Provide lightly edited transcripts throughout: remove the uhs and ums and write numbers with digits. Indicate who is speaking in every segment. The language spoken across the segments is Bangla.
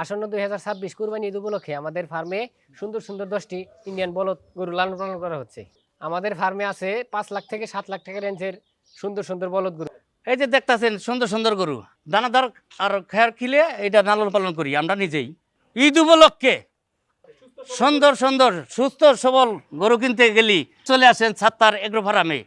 Speaker 1: আসন্ন 2026 কুরবানি ঈদ উপলক্ষে আমাদের ফার্মে সুন্দর সুন্দর 10টি ইন্ডিয়ান বলদ গরু লালন পালন করা হচ্ছে। আমাদের ফার্মে আছে 5 লাখ থেকে 7 লাখ টাকা রেঞ্জের সুন্দর সুন্দর বলদ গরু।
Speaker 2: এই যে দেখতাছেন সুন্দর সুন্দর গরু দানাদার আর খেয়ার খিলে এটা লালন পালন করি আমরা নিজেই। ঈদ উপলক্ষে সুন্দর সুন্দর সুস্থ সবল গরু কিনতে গেলি চলে আসেন সাত্তার এগ্রো ফার্মে।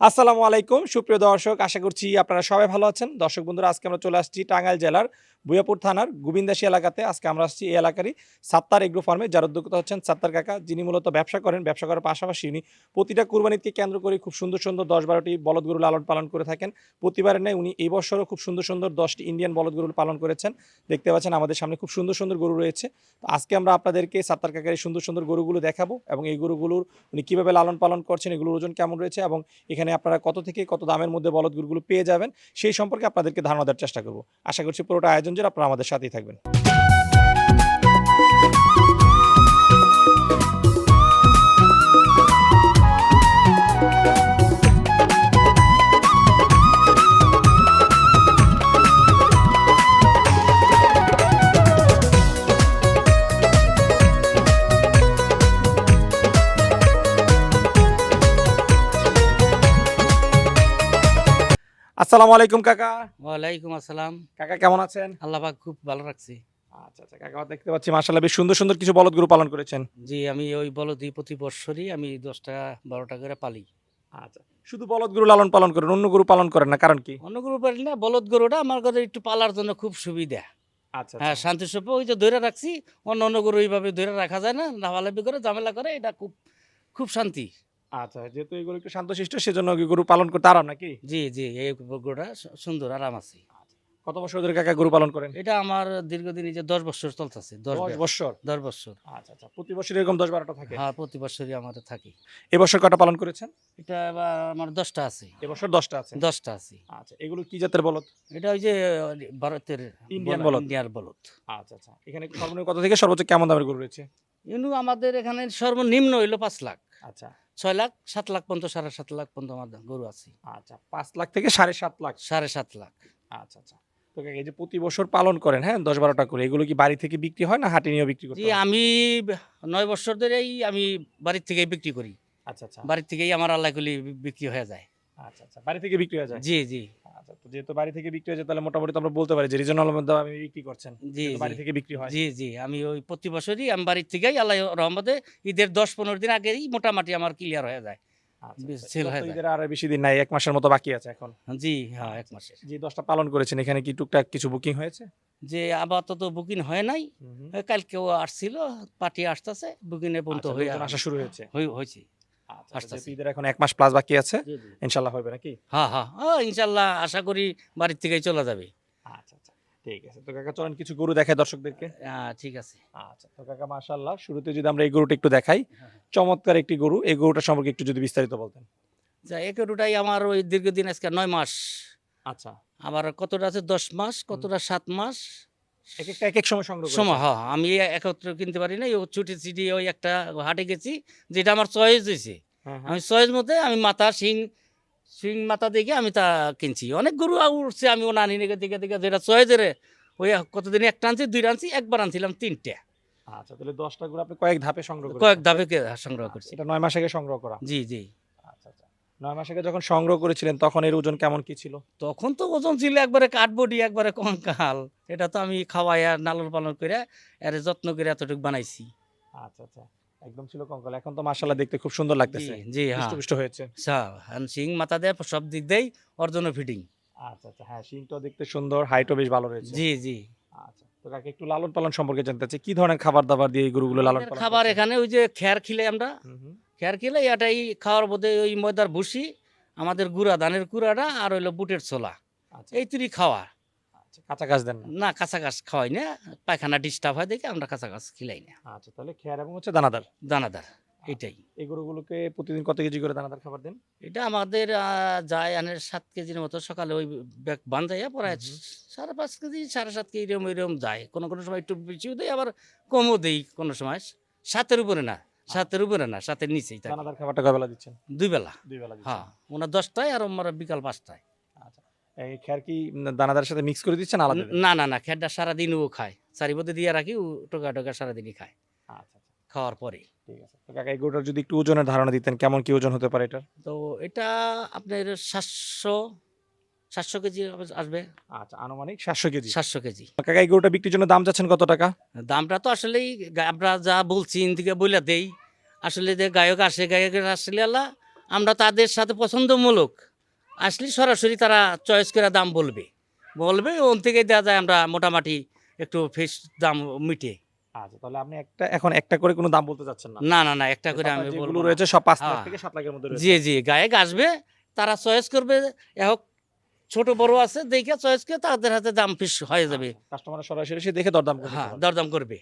Speaker 3: আসসালামু আলাইকুম সুপ্রিয় দর্শক, আশা করছি আপনারা সবাই ভালো আছেন। দর্শক বন্ধুরা, আজকে আমরা চলে আসছি টাঙ্গাইল জেলার ভুয়াপুর থানার গোবিন্দাসী এলাকাতে। আজকে আমরা আসছি এই এলাকারই সাত্তার এগ্রো ফার্মে, যার উদ্যোক্তা হচ্ছেন সাত্তার কাকা, যিনি মূলত ব্যবসা করেন। ব্যবসা করার পাশাপাশি উনি প্রতিটা কুরবানিকে কেন্দ্র করে খুব সুন্দর সুন্দর 10-12টি বলদ গরু লালন পালন করে থাকেন। প্রতিবারের নেই উনি এই বছরও খুব সুন্দর সুন্দর 10টি ইন্ডিয়ান বলদ গরু পালন করেছেন। দেখতে পাচ্ছেন আমাদের সামনে খুব সুন্দর সুন্দর গরু রয়েছে। তো আজকে আমরা আপনাদেরকে সাত্তার কাকার এই সুন্দর সুন্দর গরুগুলো দেখাবো এবং এই গরুগুলোর উনি কীভাবে লালন পালন করছেন, এগুলোর ওজন কেমন রয়েছে এবং এখানে আপনারা কত থেকে কত দামের মধ্যে বলদ গরুগুলো পেয়ে যাবেন সেই সম্পর্কে আপনাদেরকে ধারণা দেওয়ার চেষ্টা করব। আশা করছি পুরোটা আয়োজন জুড়ে আপনারা আমাদের সাথেই থাকবেন। আসসালামু আলাইকুম কাকা।
Speaker 2: ওয়ালাইকুম আসসালাম।
Speaker 3: কাকা কেমন আছেন?
Speaker 2: আল্লাহ পাক খুব ভালো রাখছি।
Speaker 3: আচ্ছা আচ্ছা কাকা, দেখতে পাচ্ছি মাশাআল্লাহ বেশ সুন্দর সুন্দর কিছু বলদ গরু পালন করেছেন।
Speaker 2: জি, আমি ওই বলদই প্রতি বৎসরই আমি 10টা 12টা করে পালি।
Speaker 3: আচ্ছা, শুধু বলদ গরু লালন পালন করেন, অন্য গরু পালন করেন না, কারণ কি?
Speaker 2: অন্য গরু পালি না, বলদ গরুটা আমার কাছে একটু পালার জন্য খুব সুবিধা।
Speaker 3: আচ্ছা
Speaker 2: হ্যাঁ, শান্তি সভ্য ওই যে ধরে রাখছি। অন্য অন্য গরু এইভাবে ধরে রাখা যায় না, লাফালাফি করে ঝামেলা করে, এটা খুব খুব শান্তি।
Speaker 3: আচ্ছা, যেহেতু এই গরু একটু শান্তশিষ্ট সেজন্য এই গরু পালন করতে আরাম নাকি?
Speaker 2: জি জি, এই গরুটা সুন্দর আরাম আছে।
Speaker 3: কত বছর ধরে কাকা গরু পালন করেন?
Speaker 2: এটা আমার দীর্ঘদিন এই যে 10 বছর চলতেছে।
Speaker 3: 10 বছর।
Speaker 2: 10 বছর।
Speaker 3: আচ্ছা আচ্ছা, প্রতি বছর এরকম 10-12টা থাকে?
Speaker 2: হ্যাঁ, প্রতি বছরই আমাদের থাকে।
Speaker 3: এবছর কয়টা পালন করেছেন?
Speaker 2: এটা আমার 10টা আছে।
Speaker 3: এবছর 10টা আছে।
Speaker 2: 10টা আছে।
Speaker 3: আচ্ছা, এগুলো কি জাতের বলদ?
Speaker 2: এটা ওই যে ভারতের
Speaker 3: ইন্ডিয়ান বলদ।
Speaker 2: ইন্ডিয়ার বলদ।
Speaker 3: আচ্ছা আচ্ছা, এখানে সর্বনিম্ন কত থেকে সর্বোচ্চ কেমন দামের গরু রয়েছে?
Speaker 2: কিন্তু আমাদের এখানে সর্বনিম্ন হইলো 5 লাখ।
Speaker 3: আচ্ছা
Speaker 2: 6 লাখ, 7 লাখ পর্যন্ত, 7.5 লাখ পর্যন্ত আমার গরু আছে।
Speaker 3: আচ্ছা, 5 লাখ থেকে 7.5 লাখ।
Speaker 2: 7.5 লাখ।
Speaker 3: আচ্ছা আচ্ছা, তো কাকা এই যে প্রতি বছর পালন করেন, হ্যাঁ 10-12টা করে, এগুলো কি বাড়ি থেকে বিক্রি হয় না হাটে নিয়েও বিক্রি করতে
Speaker 2: জি,
Speaker 3: হয়?
Speaker 2: আমি 9 বছর ধরেই আমি বাড়ির থেকেই বিক্রি করি।
Speaker 3: আচ্ছা আচ্ছা
Speaker 2: বাড়ির থেকেই আমার আল্লাহকুলি বিক্রি হয়ে যায়।
Speaker 3: আচ্ছা আচ্ছা, বাড়ি থেকে বিক্রি হয়ে যায়।
Speaker 2: জি জি
Speaker 3: আচ্ছা, তো যেহেতু বাড়ি থেকে বিক্রি হয়ে যায় তাহলে মোটামুটি তো আমরা বলতে পারি যে রিজনাল মধ্যে আপনি বিক্রি করছেন,
Speaker 2: জি
Speaker 3: যেহেতু বাড়ি থেকে বিক্রি হয়।
Speaker 2: জি জি, আমি ওই প্রতি বছরই আমি বাড়ির থেকেই আল্লাহ রহমতে ঈদের 10-15 দিন আগেই মোটামুটি আমার ক্লিয়ার হয়ে যায়।
Speaker 3: আচ্ছা,
Speaker 2: বেশ
Speaker 3: আচ্ছা,
Speaker 2: সেল
Speaker 3: এবার
Speaker 2: হয়ে
Speaker 3: তো
Speaker 2: যায়।
Speaker 3: ঈদের আর বেশি দিন নাই, 1 মাসের মতো বাকি আছে এখন।
Speaker 2: জি হ্যাঁ, 1 মাসের।
Speaker 3: যে 10টা পালন করেছেন এখানে কি টুকটাক কিছু বুকিং হয়েছে?
Speaker 2: যে আপাতত বুকিং হয় নাই। কালকেও আসছিল, পার্টি আসতেছে, বুকিং এ পর্যন্ত
Speaker 3: আচ্ছা,
Speaker 2: হয়ে
Speaker 3: লোকজন আসা শুরু হয়েছে।
Speaker 2: হয়েছে।
Speaker 3: আচ্ছা,
Speaker 2: আসতেছে।
Speaker 3: যেহেতু ঈদের এখন 1 মাস প্লাস বাকি আছে,
Speaker 2: জি, জি।
Speaker 3: ইনশাআল্লাহ হবে নাকি?
Speaker 2: হ্যাঁ হ্যাঁ, ইনশাল্লাহ আশা করি বাড়ির থেকেই চলে যাবে।
Speaker 3: আচ্ছা আচ্ছা, ঠিক আছে। তো কাকা চলেন কিছু গরু দেখাই দর্শকদেরকে।
Speaker 2: ঠিক আছে।
Speaker 3: আচ্ছা, তো কাকা মাশাআল্লাহ, শুরুতে যদি আমরা এই গরুটা একটু দেখাই,
Speaker 2: হ্যাঁ।
Speaker 3: চমৎকার একটি গরু। এই গরুটা সম্পর্কে একটু যদি বিস্তারিত বলতেন।
Speaker 2: যা একটুটাই আমার ওই দীর্ঘদিন আজকে 9 মাস।
Speaker 3: আচ্ছা,
Speaker 2: আবার কতটা আছে 10 মাস, কতটা 7 মাস।
Speaker 3: এক একটা এক এক সময় সংগ্রহ করেছেন।
Speaker 2: সময় হ্যাঁ, আমি একত্র কিনতে পারি না, ও ছুটি ছিটি ওই একটা হাটে গেছি, যেটা আমার চয়েস হয়েছে।
Speaker 3: হ্যাঁ হ্যাঁ।
Speaker 2: আমি চয়েস মতে আমি মাথা শিং মাথা দেখে আমি তা কিনছি। অনেক গরু উঠছে, আমি ও নানি দেখে দেখে দেখে যেটা চয়েসের ওই কতদিন একটা আনছি, 2টা আনছি, একবার আনছিলাম 3টে।
Speaker 3: আচ্ছা, তাহলে 10টা গরু আপনি কয়েক ধাপে সংগ্রহ করেছেন।
Speaker 2: কয়েক ধাপে সংগ্রহ করছি।
Speaker 3: এটা 9 মাস আগে সংগ্রহ করা।
Speaker 2: জি জি।
Speaker 3: আচ্ছা আচ্ছা, 9 মাস আগে যখন সংগ্রহ করেছিলেন তখন এর ওজন কেমন কি ছিল?
Speaker 2: তখন তো ওজন ছিল একবারে কাঠবডি, একবারে কঙ্কাল। এটা তো আমি খাওয়াইয়া লালন পালন করে এর যত্ন করে এতটুকু বানাইছি।
Speaker 3: আচ্ছা আচ্ছা, একদম ছিল কঙ্কাল। এখন তো মাশাআল্লাহ দেখতে খুব সুন্দর
Speaker 2: জি
Speaker 3: লাগতেছে,
Speaker 2: জি হ্যাঁ।
Speaker 3: হৃষ্টপুষ্ট হয়েছে।
Speaker 2: সিং মাথা দেয়, সব দিক দেই ওর জন্য ফিটিং।
Speaker 3: আচ্ছা আচ্ছা, হ্যাঁ শিংটাও দেখতে সুন্দর, হাইটও বেশ ভালো রয়েছে।
Speaker 2: জি জি।
Speaker 3: আচ্ছা, তো কাকে একটু লালন পালন সম্পর্কে জানতে চাচ্ছি, কি ধরনের খাবার দাবার দিয়ে এই গরুগুলো লালন পালন
Speaker 2: খাবার
Speaker 3: করছেন?
Speaker 2: এখানে ওই যে খেয়ার খিলে আমরা,
Speaker 3: হুম হুম।
Speaker 2: খেয়ার খিলে এটাই খাওয়ার মধ্যে ওই ময়দার ভুসি আমাদের গুঁড়া ধানের কুড়াটা আর হইলো বুটের ছোলা
Speaker 3: আচ্ছা
Speaker 2: এই তুই খাওয়া।
Speaker 3: আচ্ছা, কাঁচা ঘাস দেন না?
Speaker 2: না কাঁচা ঘাস খাওয়াই না, পায়খানা ডিস্টার্ব হয় দেখে আমরা কাঁচা ঘাস খিলাই না,
Speaker 3: আচ্ছা, তাহলে খেয়ার এবং হচ্ছে দানাদার।
Speaker 2: দানাদার এটাই।
Speaker 3: এই গরুগুলোকে প্রতিদিন কত কেজি করে দানাদার খাবার দেন?
Speaker 2: এটা আমাদের যায় আনের 7 কেজির মতো, সকালে ওই ব্যাগ বান্ধাইয়া পড়ায় 5.5 কেজি 7.5 কেজি এরম এরম যায়, কোনো কোনো সময় একটু বেশিও দেয় আবার কমও দেই, কোনো সময় 7-এর উপরে না, 7-এর উপরে না, 7-এর নিচেই থাকে।
Speaker 3: দানাদার খাবারটা কয় বেলা দিচ্ছেন?
Speaker 2: 2 বেলা।
Speaker 3: দুই বেলা দিচ্ছেন।
Speaker 2: হ্যাঁ, ওনার 10টায় আর আমরা বিকাল 5টায়।
Speaker 3: আচ্ছা, এই খেয়ার কি দানাদারের সাথে মিক্স করে দিচ্ছেন আলাদা?
Speaker 2: না না না, খেরটা সারাদিন ও খায়, চারি মধ্যে দিয়ে রাখি, ও টোকা টোকা সারাদিনই খায়
Speaker 3: আচ্ছা আচ্ছা,
Speaker 2: খাওয়ার পরে।
Speaker 3: ঠিক আছে। তো কাকা এই গরুটার যদি একটু ওজনের ধারণা দিতেন, কেমন কি ওজন হতে পারে এটার?
Speaker 2: তো এটা আপনার 700 কেজি আসবে,
Speaker 3: আচ্ছা, আনুমানিক 700 কেজি।
Speaker 2: 700 কেজি।
Speaker 3: কাকা এই গরুটা বিক্রির জন্য দাম চাচ্ছেন কত টাকা?
Speaker 2: দামটা তো আসলেই আমরা যা বলছি ইনদিকে বইলা দেই, আসলে যে গায়ক আসে, গায়কের আসলে আল্লাহ, আমরা তাদের সাথে পছন্দমূলক আসলে সরাসরি তারা চয়েস করে দাম বলবে, ওন থেকে দেওয়া যায়, আমরা মোটামুটি একটু ফিক্স দাম মিটে।
Speaker 3: আচ্ছা, তাহলে আপনি এখন একটা করে কোনো দাম বলতে চাচ্ছেন না?
Speaker 2: না না না, একটা করে আমি
Speaker 3: যেগুলো
Speaker 2: বলবো না।
Speaker 3: রয়েছে সব 5 লাখ
Speaker 2: হ্যাঁ।
Speaker 3: থেকে 7 লাখের মধ্যে রয়েছে।
Speaker 2: জি জি, গায়ক আসবে, তারা চয়েস করবে, হোক ছোট বড় আছে দেখে চয়েস করে তাদের হাতে দাম ফিক্স হয়ে যাবে।
Speaker 3: কাস্টমার সরাসরি এসে দেখে দরদাম করতে
Speaker 2: হ্যাঁ,
Speaker 3: পারবে।
Speaker 2: দরদাম করবে।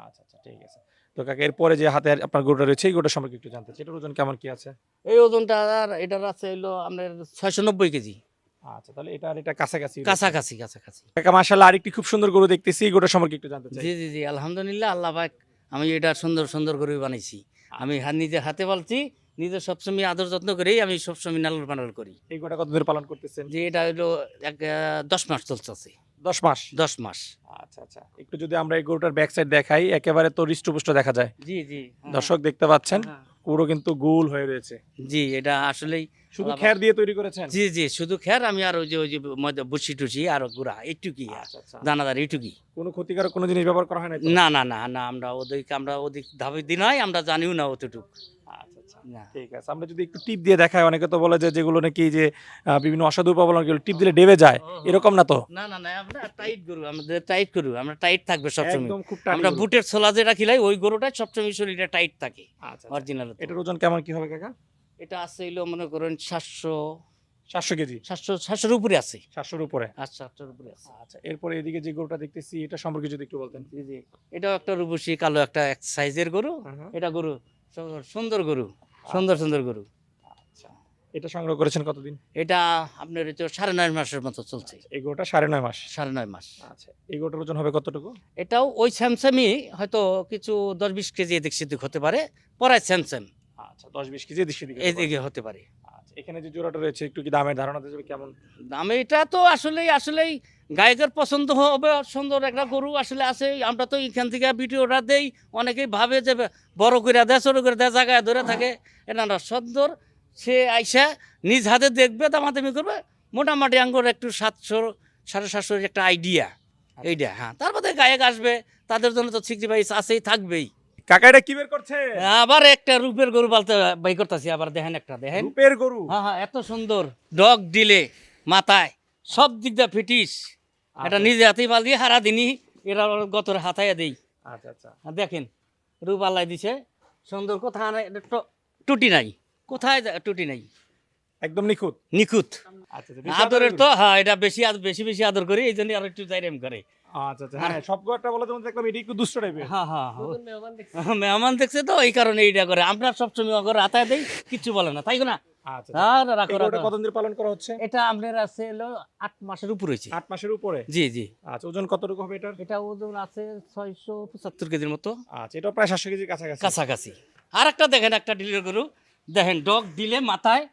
Speaker 3: আচ্ছা আচ্ছা, ঠিক আছে। তো কাকা এরপরে যে হাতে আপনার গরুটা রয়েছে এই গরুটা সম্পর্কে একটু জানতে চাই, এটার ওজন কেমন কি আছে?
Speaker 2: এই ওজনটা আর এটার আছে হইলো আপনার 690 কেজি,
Speaker 3: আচ্ছা, তাহলে এটা আর এটা কাছাকাছি রয়েছে।
Speaker 2: কাছাকাছি কাছাকাছি।
Speaker 3: কাকা মাশাআল্লাহ আরেকটি খুব সুন্দর গরু দেখতেছি, এই গরুটা সম্পর্কে একটু জানতে চাই।
Speaker 2: জি জি জি, আলহামদুলিল্লাহ, আল্লাহ পাক আমি এটা সুন্দর সুন্দর করে বানাইছি, আমি নিজের হাতে পালছি, নিজে সবসময় আদর যত্ন করেই আমি সবসময় নালন পালন করি।
Speaker 3: এই গরুটা কত ধরে পালন করতেছেন?
Speaker 2: যে এটা হইলো 10 মাস চলছে।
Speaker 3: 10 মাস।
Speaker 2: 10 মাস।
Speaker 3: আচ্ছা আচ্ছা, একটু যদি আমরা এই গরুটার ব্যাক সাইড দেখাই, একেবারে তো হৃষ্টপুষ্ট দেখা যায়।
Speaker 2: জি জি,
Speaker 3: দর্শক দেখতে পাচ্ছেন পুরো কিন্তু গোল হয়ে রয়েছে।
Speaker 2: জি, এটা আসলেই
Speaker 3: শুধু
Speaker 2: আল্লাহ
Speaker 3: খের দিয়ে তৈরি করেছেন?
Speaker 2: জি জি, শুধু খের, আমি আর ওই যে মধ্যে বুসি টুসি আর গুড়া এইটুকুই,
Speaker 3: আচ্ছা আচ্ছা,
Speaker 2: দানাদার এইটুকুই।
Speaker 3: কোনো ক্ষতিকারক কোনো জিনিস ব্যবহার করা হয় না তো?
Speaker 2: না না না না, আমরা ওদিক ধাবি দিন হয়, আমরা জানিও না অতটুক।
Speaker 3: আচ্ছা আচ্ছা,
Speaker 2: না
Speaker 3: ঠিক আছে। আমরা যদি একটু টিপ দিয়ে দেখাই, অনেকে তো বলে যে যেগুলো নাকি যে বিভিন্ন অসাধু প্রবলন টিপ দিলে ডেবে যায়, এরকম না তো?
Speaker 2: না না না, আমরা টাইট গরু, আমাদের টাইট গরু, আমরা টাইট থাকবে সবসময়।
Speaker 3: একদম খুব টাইট
Speaker 2: আমরা
Speaker 3: গরু।
Speaker 2: বুটের ছোলা যেটা খিলাই ওই গরুটা সবসময় শরীরটা টাইট থাকে
Speaker 3: আচ্ছা আচ্ছা।
Speaker 2: অরিজিনাল।
Speaker 3: এটার ওজন কেমন কি হবে কাকা?
Speaker 2: এটা আছে হইলো মনে করেন
Speaker 3: 700 কেজি।
Speaker 2: 700-700-700-এর উপরে আছে।
Speaker 3: 700-র উপরে।
Speaker 2: আচ্ছা, 700-এর উপরে আছে।
Speaker 3: আচ্ছা, এরপরে এদিকে যে গরুটা দেখতেছি এটা সম্পর্কে যদি একটু বলতেন।
Speaker 2: জি জি, এটাও একটা রূপসী কালো একটা এক সাইজের গরু। এটা গরু সুন্দর গরু, সুন্দর সুন্দর গরু।
Speaker 3: আচ্ছা, এটা সংগ্রহ করেছেন কতদিন?
Speaker 2: এটা আপনার হচ্ছে 9.5 মাসের মতো চলছে।
Speaker 3: এই গরুটা 9.5 মাস।
Speaker 2: 9.5 মাস।
Speaker 3: আচ্ছা, এই গরুটার ওজন হবে কতটুকু?
Speaker 2: এটাও ওই স্যামসামই, হয়তো কিছু 10-20 কেজি এদিক সেদিক হতে পারে, পরায় স্যামসাম
Speaker 3: আচ্ছা, 10-20 কেজি এদিক সেদিক হতে পারে।
Speaker 2: এদিকে হতে পারে।
Speaker 3: আচ্ছা, এখানে যে জোড়াটা রয়েছে একটু কি দামের ধারণা দিয়ে যাবে কেমন?
Speaker 2: দামে এটা তো আসলেই গায়কের পছন্দ হবে, সুন্দর একটা গরু আসলে আছে। আমরা তো এখান থেকে ভিডিওটা দেই, অনেকেই ভাবে যে বড় করে দেয় ছোট করে দেয়, জায়গায় ধরে থাকে, এটা না সুন্দর। সে আইসা নিজ হাতে দেখবে, দামাদামি করবে, মোটামুটি আঙ্গুর একটু 700-750 একটা আইডিয়া এইটা। হ্যাঁ, তারপরে গায়ক আসবে, তাদের জন্য তো 65 আছেই, থাকবেই।
Speaker 3: কাকা এটা কি বের করছে?
Speaker 2: আবার একটা রূপের গরু পালতে বাই করতেছি, আবার দেখেন একটা দেখেন।
Speaker 3: রূপের গরু?
Speaker 2: হ্যাঁ হ্যাঁ, এত সুন্দর ডগ দিলে মাথায় সব দিক দিয়ে ফিটিস, এটা নিজে হাতেই পাল দিয়ে হারা দিনই এরা গতর হাতাইয়া দেই।
Speaker 3: আচ্ছা আচ্ছা,
Speaker 2: দেখেন রূপ আল্লাহ দিছে সুন্দর, কোথায় টুটি নাই, কোথায় টুটি নাই,
Speaker 3: একদম নিখুঁত।
Speaker 2: নিখুঁত।
Speaker 3: আচ্ছা আচ্ছা, বেশি
Speaker 2: আদরের
Speaker 3: আদর
Speaker 2: তো হ্যাঁ, এটা বেশি বেশি আদর করি, এই জন্য আর একটু জাইরেম করে।
Speaker 3: আচ্ছা আচ্ছা, হ্যাঁ সব গরুটা বলে যেমন দেখলাম এটা একটু দুষ্ট টাইপের।
Speaker 2: হ্যাঁ হ্যাঁ,
Speaker 1: নতুন মেহমান দেখছি।
Speaker 2: মেহমান দেখছে তো এই কারণে এইটা করে, আমরা সবসময় করে হাতায় দেই, কিচ্ছু বলে না, তাই না?
Speaker 3: আচ্ছা,
Speaker 2: আর
Speaker 3: এই
Speaker 2: রাখো
Speaker 3: গরুটা
Speaker 2: রাখো।
Speaker 3: কতদিন ধরে পালন করা হচ্ছে?
Speaker 2: এটা আপনার আছে হলো 8 মাসের উপর হয়েছে।
Speaker 3: 8 মাসের উপরে?
Speaker 2: জি জি।
Speaker 3: আচ্ছা, ওজন কতটুকু হবে এটার?
Speaker 2: এটা ওজন আছে 675 কেজির মতো,
Speaker 3: আচ্ছা, এটা প্রায় 700 কেজির কাছাকাছি।
Speaker 2: কাছাকাছি। আর একটা দেখেন, একটা ডিলের গরু দেখেন, ডগ দিলে মাথায়,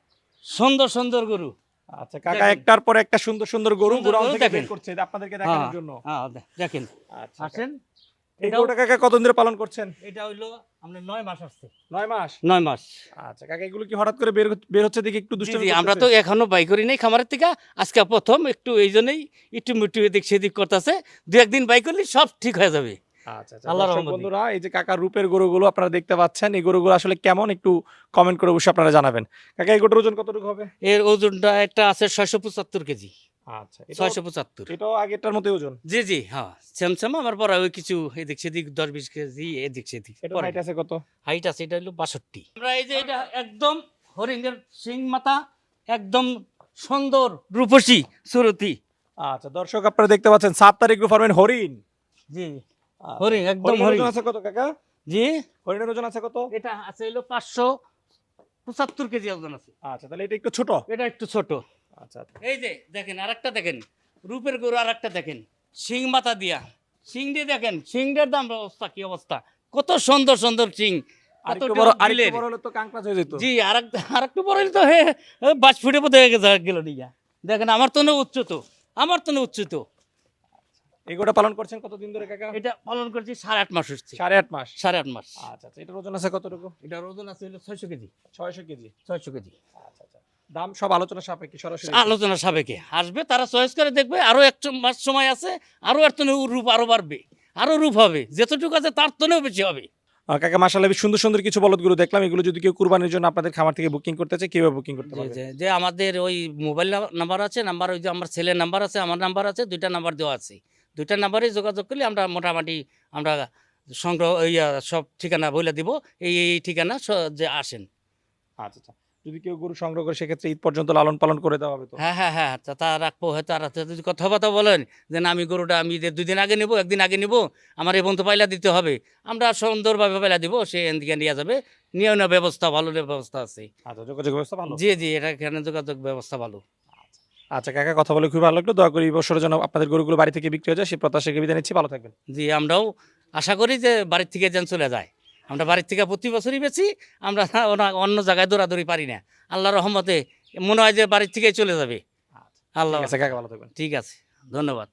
Speaker 2: সুন্দর সুন্দর গরু।
Speaker 3: আচ্ছা কাকা,
Speaker 2: দেখেন।
Speaker 3: একটার পর একটা সুন্দর সুন্দর গরু
Speaker 2: সুন্দর
Speaker 3: গোড়াউন
Speaker 2: গরু
Speaker 3: থেকে
Speaker 2: দেখেন।
Speaker 3: বের করছে এটা আপনাদেরকে দেখানোর জন্য।
Speaker 2: হ্যাঁ, দেখেন
Speaker 3: আচ্ছা,
Speaker 2: আসেন।
Speaker 3: এই
Speaker 2: এটাও-
Speaker 3: গরুটা কাকা কতদিন ধরে পালন করছেন?
Speaker 2: এটা হইলো আপনার 9 মাস আসছে।
Speaker 3: 9 মাস।
Speaker 2: 9 মাস।
Speaker 3: আচ্ছা কাকা, এগুলো কি হঠাৎ করে বের হচ্ছে দেখি একটু
Speaker 2: জি,
Speaker 3: দুষ্টামি
Speaker 2: জি, আমরা তো এখনো বাই করি নাই খামারের থেকে, আজকে প্রথম একটু এই জন্যই একটু মিটু এদিক সেদিক করতেছে, 2-1 দিন বাই করলে সব ঠিক হয়ে যাবে।
Speaker 3: আচ্ছা আচ্ছা,
Speaker 2: আল্লাহর
Speaker 3: দর্শক
Speaker 2: রহমতে।
Speaker 3: বন্ধুরা, এই যে কাকার রূপের গরুগুলো আপনারা দেখতে পাচ্ছেন, এই গরুগুলো আসলে কেমন একটু কমেন্ট করে অবশ্যই আপনারা জানাবেন। কাকা এই গরুটার ওজন কতটুকু হবে?
Speaker 2: এর ওজনটা একটা আছে 675 কেজি।
Speaker 3: আচ্ছা,
Speaker 2: 675।
Speaker 3: এটাও আগেরটার মতো ওজন?
Speaker 2: জি জি, হ্যাঁ স্যামসাম আমার পরে ওই কিছু এদিক সেদিক 10-20 কেজি এদিক সেদিক
Speaker 3: এটা
Speaker 2: পরে।
Speaker 3: হাইট আছে কত?
Speaker 2: হাইট আছে এটা হলো 62। আমরা এই যে এটা একদম হরিণের সিং মাথা, একদম সুন্দর রূপসী সুরতি।
Speaker 3: আচ্ছা দর্শক আপনারা দেখতে পাচ্ছেন 7 তারিখ গ্রুপ ফার্মের হরিণ।
Speaker 2: জি
Speaker 3: আচ্ছা,
Speaker 2: হরিণ, একদম
Speaker 3: হরিণের
Speaker 2: হরিণ।
Speaker 3: ওজন আছে কত কাকা?
Speaker 2: জি
Speaker 3: হরিণের ওজন আছে কত?
Speaker 2: এটা আছে হলো 575 কেজি ওজন আছে।
Speaker 3: আচ্ছা তাহলে এটা একটু ছোট।
Speaker 2: এটা একটু ছোট।
Speaker 3: আচ্ছা
Speaker 2: এই যে দেখেন আরেকটা দেখেন, রূপের গরু আরেকটা দেখেন, শিং মাথা দিয়া, শিং দিয়ে দেখেন, শিংটার দাম অবস্থা কি অবস্থা, কত সুন্দর সুন্দর শিং।
Speaker 3: আরেকটু বড়, আরেকটু বড় হলে তো কাঙ্কাজ হয়ে যেত।
Speaker 2: জি আরেকটু বড় হলে তো 5 ফুটে বোধ হয়ে গেল নিয়া। দেখেন আমার তো উচ্চ তো, আমার তো উচ্চ তো।
Speaker 3: এগুলোটা পালন করছেন কতদিন ধরে কাকা?
Speaker 2: এটা পালন করছি 8.5 মাস হচ্ছে।
Speaker 3: 8.5 মাস।
Speaker 2: 8.5 মাস।
Speaker 3: আচ্ছা আচ্ছা এটার ওজন আছে কতটুকু?
Speaker 2: এটার ওজন আছে হলো 600 কেজি।
Speaker 3: 600 কেজি।
Speaker 2: 600 কেজি।
Speaker 3: আচ্ছা আচ্ছা দাম সব আলোচনা সাপেক্ষে সরাসরি।
Speaker 2: আলোচনা সাপেক্ষে আসবে, তারা চয়েস করে দেখবে। আরো 1 মাস সময় আছে, আরো এর তো রূপ আরো বাড়বে, আরো রূপ হবে, যতটুকু আছে তার তো বেশি হবে।
Speaker 3: কাকা মাশাআল্লাহ বেশ সুন্দর সুন্দর কিছু বলদগুলো দেখলাম। এগুলো যদি কেউ কুরবানির জন্য আপনাদের খামার থেকে বুকিং করতে চায় কিভাবে বুকিং করতে পারবে?
Speaker 2: যে আমাদের ওই মোবাইল নাম্বার আছে, নাম্বার ওই যে আমার ছেলের নাম্বার আছে, আমার নাম্বার আছে, 2টা নাম্বার দেওয়া আছে। 2টা নাম্বারে যোগাযোগ করলে আমরা মোটামুটি আমরা সংগ্রহ সব ঠিকানা বলে দিব, এই ঠিকানা যে আসেন।
Speaker 3: আচ্ছা আচ্ছা যদি কেউ গরু সংগ্রহ করে সেক্ষেত্রে ঈদ পর্যন্ত লালন পালন করে দেওয়া হবে তো?
Speaker 2: হ্যাঁ তা রাখবো। হয়তো আর যদি কথাবার্তা বলেন যে না আমি গরুটা আমি 2 দিন আগে নিব, 1 দিন আগে নিব, আমার এই পর্যন্ত পাইলা দিতে হবে, আমরা সুন্দরভাবে পাইলা দিব, সে এদিকে নিয়ে যাবে। নিয়ে নেওয়ার ব্যবস্থা ভালো ব্যবস্থা আছে।
Speaker 3: আচ্ছা যোগাযোগ ব্যবস্থা ভালো।
Speaker 2: জি এটা এখানে যোগাযোগ ব্যবস্থা ভালো।
Speaker 3: আচ্ছা কাকা কথা বলে খুবই ভালো লাগলো। দয়া করে এই বছরের জন্য আপনাদের গরুগুলো বাড়ি থেকে বিক্রি হয়ে যায় সেই প্রত্যাশাকে বিদায় নিচ্ছি। ভালো থাকবেন।
Speaker 2: জি আমরাও আশা করি যে বাড়ির থেকে যেন চলে যায়। আমরা বাড়ির থেকে প্রতি বছরই বেশি, আমরা অন্য জায়গায় দৌড়াদৌড়ি পারি না। আল্লাহর রহমতে মনে হয় যে বাড়ির থেকেই চলে যাবে। আল্লাহ
Speaker 3: ঠিক আছে কাকা ভালো থাকবেন।
Speaker 2: ঠিক আছে, ধন্যবাদ।